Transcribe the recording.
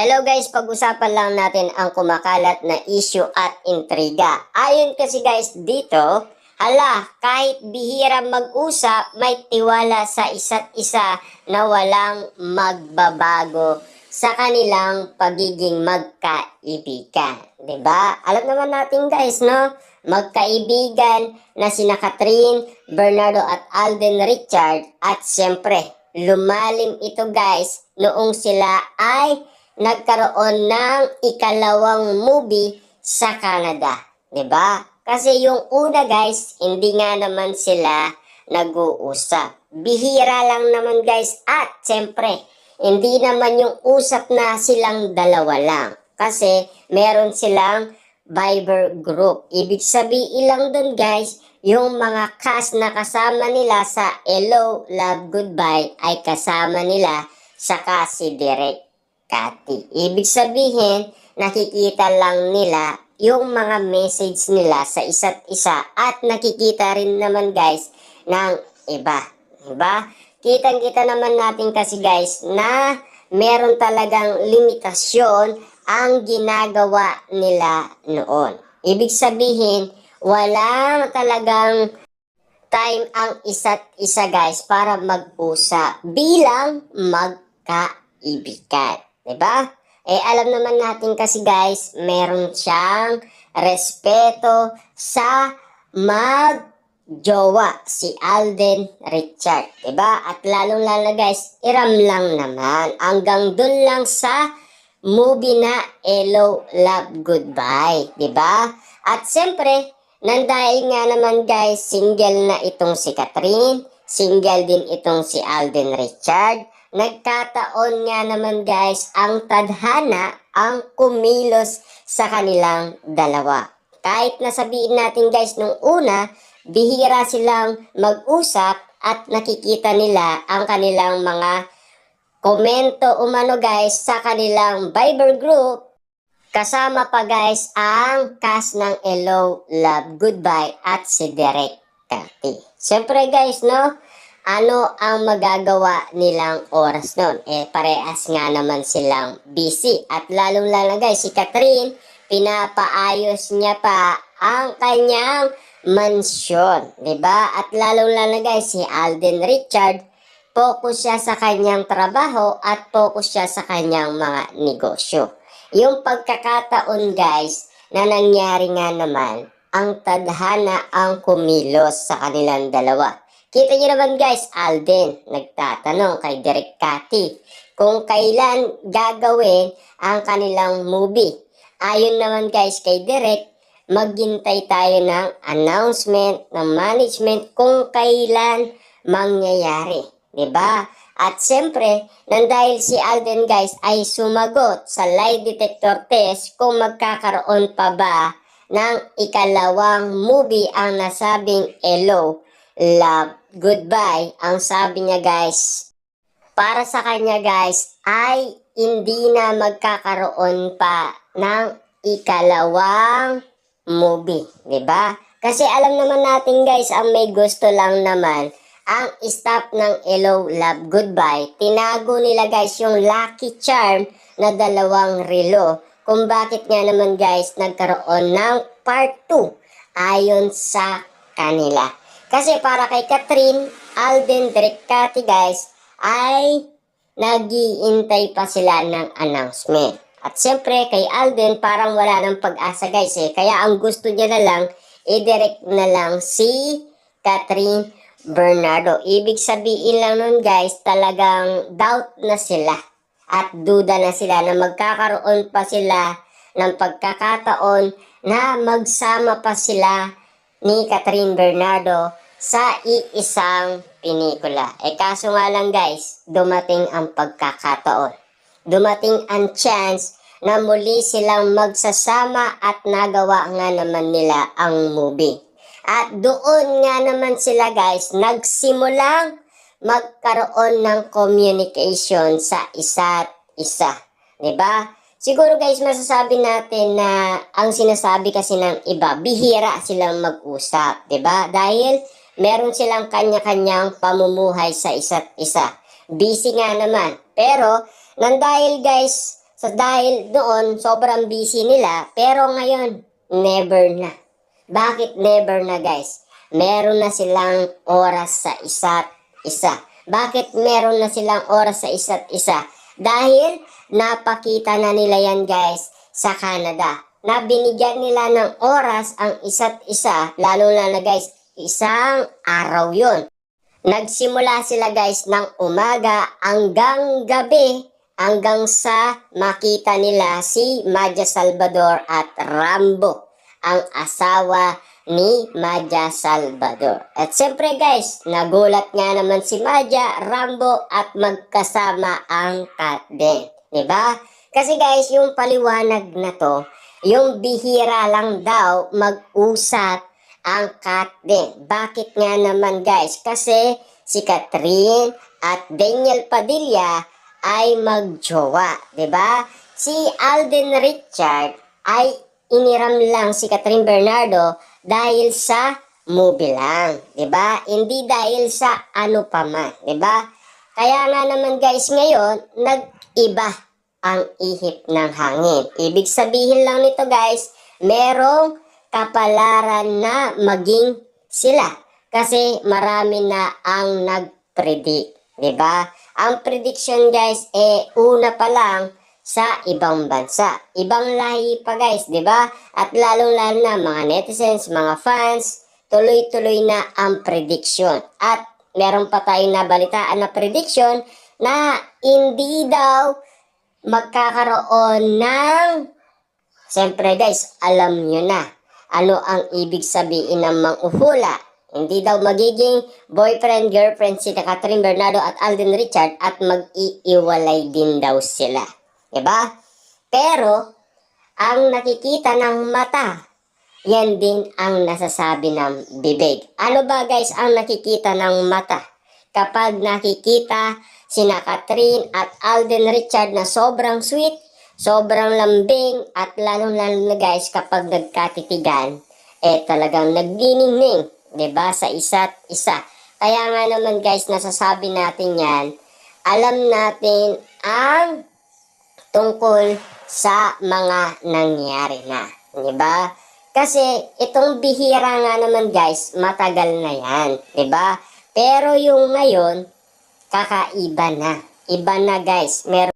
Hello guys, pag-usapan lang natin ang kumakalat na issue at intriga. Ayon kasi guys dito, kahit bihira mag-usap, may tiwala sa isa't isa na walang magbabago sa kanilang pagiging magkaibigan. 'Di ba? Alam naman natin guys, no? Magkaibigan na sina Catherine, Bernardo at Alden Richard, at siyempre, lumalim ito guys noong sila ay nagkaroon ng ikalawang movie sa Canada, 'di ba? Kasi yung una guys, hindi nga naman sila nag-uusap. Bihira lang naman guys, at siyempre, hindi naman yung usap na silang dalawa lang. Kasi meron silang Viber group. Ibig sabihin lang dun guys, yung mga cast na kasama nila sa Hello, Love, Goodbye ay kasama nila sa si Direk Cathy. Ibig sabihin, nakikita lang nila yung mga message nila sa isa't isa at nakikita rin naman guys ng iba. Diba? Kitang-kita naman natin kasi guys na meron talagang limitasyon ang ginagawa nila noon. Ibig sabihin, walang talagang time ang isa't isa guys para mag-usap bilang magkaibigan. Diba? Alam naman natin kasi guys, meron siyang respeto sa mag-jowa, si Alden Richard. Diba? At lalong-lalo guys, iram lang naman. Hanggang dun lang sa movie na Hello, Love, Goodbye. Diba? At siyempre, dahil nga naman guys, single na itong si Catherine, single din itong si Alden Richard, nagkataon nga naman guys ang tadhana ang kumilos sa kanilang dalawa. Kahit nasabihin natin guys nung una, bihira silang mag-usap at nakikita nila ang kanilang mga komento umano guys sa kanilang Viber group. Kasama pa guys ang cast ng Hello, Love, Goodbye at si Direk Cathy. Siyempre guys, no? Ano ang magagawa nilang oras nun? Parehas nga naman silang busy. At lalong-lalo guys, si Catherine, pinapaayos niya pa ang kanyang mansyon. Diba? At lalong-lalo guys, si Alden Richard, focus siya sa kanyang trabaho at focus siya sa kanyang mga negosyo. Yung pagkakataon guys, na nangyari nga naman, ang tadhana ang kumilos sa kanilang dalawa. Kita niyo naman guys, Alden nagtatanong kay Direk Cathy kung kailan gagawin ang kanilang movie. Ayon naman guys kay Direk, maghintay tayo ng announcement ng management kung kailan mangyayari. Diba? At siyempre, dahil si Alden guys ay sumagot sa lie detector test kung magkakaroon pa ba ng ikalawang movie ang nasabing Hello, Love, Goodbye. Ang sabi niya guys, para sa kanya guys ay hindi na magkakaroon pa ng ikalawang movie, 'di ba? Kasi alam naman natin guys, ang may gusto lang naman ang staff ng Hello, Love, Goodbye. Tinago nila guys yung lucky charm na 2 relo kung bakit nga naman guys nagkaroon ng part 2 ayon sa kanila. Kasi para kay Catherine, Alden, Direk Cathy guys, ay nag-iintay pa sila ng announcement. At siyempre, kay Alden, parang wala ng pag-asa guys Kaya ang gusto niya na lang, i-direct na lang si Catherine Bernardo. Ibig sabihin lang nun guys, talagang doubt na sila. At duda na sila na magkakaroon pa sila ng pagkakataon na magsama pa sila ni Catherine Bernardo sa iisang pelikula. Kaso nga lang guys, dumating ang pagkakataon. Dumating ang chance na muli silang magsasama at nagawa nga naman nila ang movie. At doon nga naman sila guys, nagsimulang magkaroon ng communication sa isa't isa. Diba? Siguro guys, masasabi natin na ang sinasabi kasi ng iba, bihira silang mag-usap, 'di ba? Dahil meron silang kanya-kanyang pamumuhay sa isa't isa. Busy nga naman. Pero, dahil guys, So dahil doon, sobrang busy nila, pero ngayon, never na. Bakit never na guys? Meron na silang oras sa isa't isa. Bakit meron na silang oras sa isa't isa? Dahil napakita na nila yan guys sa Canada. Na binigyan nila ng oras ang isa't isa, lalo na guys, isang araw yun. Nagsimula sila guys ng umaga hanggang gabi hanggang sa makita nila si Madja Salvador at Rambo, ang asawa ni Madja Salvador. At siyempre guys, nagulat nga naman si Madja, Rambo at magkasama ang Katden. Diba? Kasi guys, yung paliwanag na to, yung bihira lang daw mag-usap ang Katden. Bakit nga naman guys? Kasi si Catherine at Daniel Padilla ay magjowa, 'di ba? Si Alden Richard ay iniram lang si Catherine Bernardo dahil sa movie lang, 'di ba? Hindi dahil sa ano pa man, 'di ba? Kaya nga naman guys ngayon, nag-iba ang ihip ng hangin. Ibig sabihin lang nito guys, merong kapalaran na maging sila. Kasi marami na ang nag-predict. Diba? Ang prediction guys, una pa lang sa ibang bansa. Ibang lahi pa guys, diba? At lalong-lalo na mga netizens, mga fans, tuloy-tuloy na ang prediction. At meron pa tayong nabalitaan na prediction na hindi daw magkakaroon ng, siyempre guys, alam nyo na ano ang ibig sabihin ng manghuhula. Hindi daw magiging boyfriend, girlfriend si Catherine Bernardo at Alden Richard at mag-iiwalay din daw sila. Diba? Pero, ang nakikita ng mata, yan din ang nasasabi ng bibig. Ano ba guys ang nakikita ng mata? Kapag nakikita sina Catherine at Alden Richard na sobrang sweet, sobrang lambing, at lalong-lalo na guys kapag nagkatitigan, talagang nagniningning, 'di ba, sa isa't isa. Kaya nga naman guys, nasasabi natin yan, alam natin ang tungkol sa mga nangyari na, 'di ba? Kasi itong bihira nga naman guys, matagal na yan, 'di ba? Pero yung ngayon, kakaiba na. Iba na guys. Meron